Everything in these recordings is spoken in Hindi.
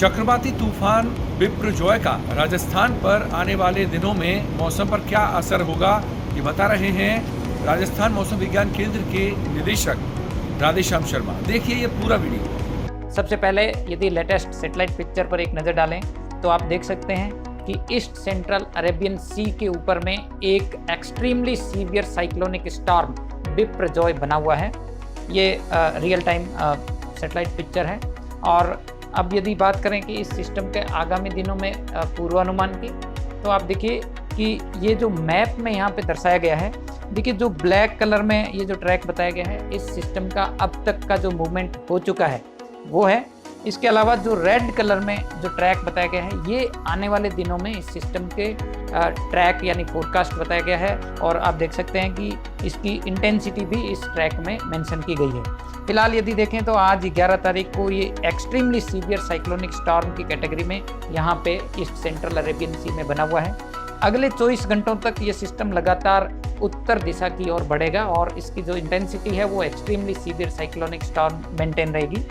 चक्रवाती तूफान बिपरजॉय का राजस्थान पर आने वाले दिनों में मौसम पर क्या असर होगा, ये बता रहे हैं राजस्थान मौसम विज्ञान केंद्र के निदेशक राधेश्याम शर्मा। देखिए ये पूरा वीडियो। सबसे पहले यदि लेटेस्ट सैटेलाइट पिक्चर पर एक नज़र डालें तो आप देख सकते हैं कि ईस्ट सेंट्रल अरेबियन सी के ऊपर में एक extremely severe cyclonic storm Biparjoy बना हुआ है। ये रियल टाइम सैटेलाइट पिक्चर है। और अब यदि बात करें कि इस सिस्टम के आगामी दिनों में पूर्वानुमान की, तो आप देखिए कि ये जो मैप में यहाँ पे दर्शाया गया है, देखिए जो ब्लैक कलर में ये जो ट्रैक बताया गया है, इस सिस्टम का अब तक का जो मूवमेंट हो चुका है वो है। इसके अलावा जो रेड कलर में जो ट्रैक बताया गया है, ये आने वाले दिनों में इस सिस्टम के ट्रैक यानी फोरकास्ट बताया गया है। और आप देख सकते हैं कि इसकी इंटेंसिटी भी इस ट्रैक में मेंशन की गई है। फिलहाल यदि देखें तो आज 11 तारीख को ये एक्सट्रीमली सीवियर साइक्लोनिक स्टॉर्म की कैटेगरी में यहाँ पे ईस्ट सेंट्रल अरेबियन सी में बना हुआ है। अगले 24 घंटों तक ये सिस्टम लगातार उत्तर दिशा की ओर बढ़ेगा और इसकी जो इंटेंसिटी है वो extremely severe cyclonic storm maintain रहेगी।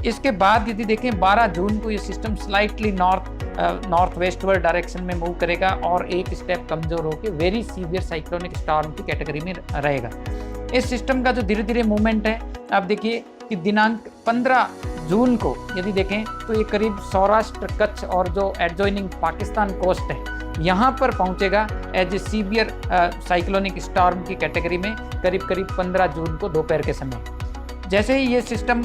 इसके बाद यदि देखें 12 जून को ये system slightly north westward direction में मूव करेगा और एक स्टेप कमजोर होकर वेरी सीवियर साइक्लोनिक स्टॉर्म की कैटेगरी में रहेगा। इस सिस्टम का जो धीरे धीरे मूवमेंट है, आप देखिए कि दिनांक 15 जून को यदि देखें तो ये करीब सौराष्ट्र, कच्छ और जो एडजॉइनिंग पाकिस्तान कोस्ट है यहाँ पर पहुँचेगा as a severe cyclonic storm की कैटेगरी में करीब 15 जून को दोपहर के समय। जैसे ही ये सिस्टम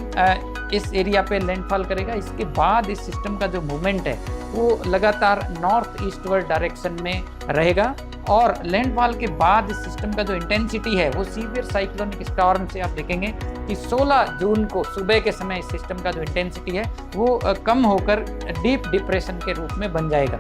इस एरिया पे लैंडफॉल करेगा, इसके बाद इस सिस्टम का जो मूवमेंट है वो लगातार नॉर्थ ईस्टवर्ड डायरेक्शन में रहेगा। और लैंडफॉल के बाद इस सिस्टम का जो इंटेंसिटी है वो सीवियर साइक्लोनिक स्टॉर्म से आप देखेंगे कि 16 जून को सुबह के समय इस सिस्टम का जो इंटेंसिटी है वो कम होकर डीप डिप्रेशन के रूप में बन जाएगा।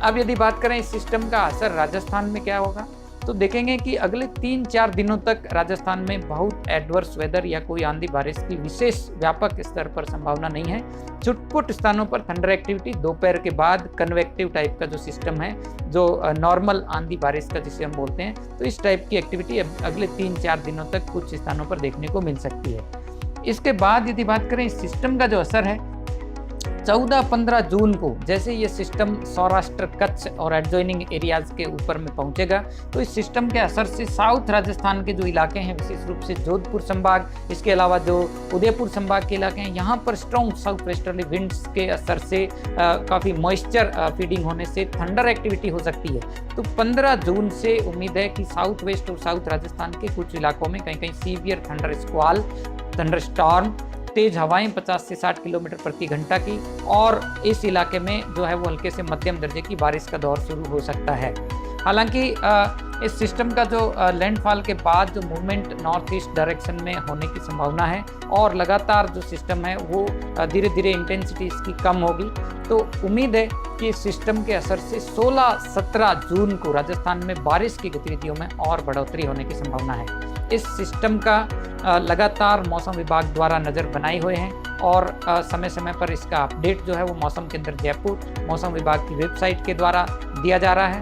अब यदि बात करें इस सिस्टम का असर राजस्थान में क्या होगा, तो देखेंगे कि अगले 3-4 दिनों तक राजस्थान में बहुत एडवर्स वेदर या कोई आंधी बारिश की विशेष व्यापक स्तर पर संभावना नहीं है। छुटपुट स्थानों पर थंडर एक्टिविटी, दोपहर के बाद कन्वेक्टिव टाइप का जो सिस्टम है, जो नॉर्मल आंधी बारिश का जिसे हम बोलते हैं, तो इस टाइप की एक्टिविटी अगले 3-4 दिनों तक कुछ स्थानों पर देखने को मिल सकती है। इसके बाद यदि बात करें इस सिस्टम का जो असर है, 14-15 जून को जैसे ये सिस्टम सौराष्ट्र, कच्छ और एडजॉइनिंग एरियाज के ऊपर में पहुंचेगा, तो इस सिस्टम के असर से साउथ राजस्थान के जो इलाके हैं, विशेष रूप से जोधपुर संभाग, इसके अलावा जो उदयपुर संभाग के इलाके हैं, यहाँ पर स्ट्रॉन्ग साउथ वेस्टर्ली विंड्स के असर से काफ़ी मॉइस्चर फीडिंग होने से थंडर एक्टिविटी हो सकती है। तो 15 जून से उम्मीद है कि साउथ वेस्ट और साउथ राजस्थान के कुछ इलाकों में कहीं कहीं सीवियर थंडर स्क्वाल, थंडर स्टॉर्म, तेज हवाएं 50 से 60 किलोमीटर प्रति घंटा की, और इस इलाके में जो है वो हल्के से मध्यम दर्जे की बारिश का दौर शुरू हो सकता है। हालांकि इस सिस्टम का जो लैंडफॉल के बाद जो मूवमेंट नॉर्थ ईस्ट डायरेक्शन में होने की संभावना है और लगातार जो सिस्टम है वो धीरे धीरे इंटेंसिटी इसकी कम होगी। तो उम्मीद है कि इस सिस्टम के असर से 16-17 जून को राजस्थान में बारिश की गतिविधियों में और बढ़ोतरी होने की संभावना है। इस सिस्टम का लगातार मौसम विभाग द्वारा नज़र बनाए हुए हैं और समय समय पर इसका अपडेट जो है वो मौसम केंद्र जयपुर मौसम विभाग की वेबसाइट के द्वारा दिया जा रहा है।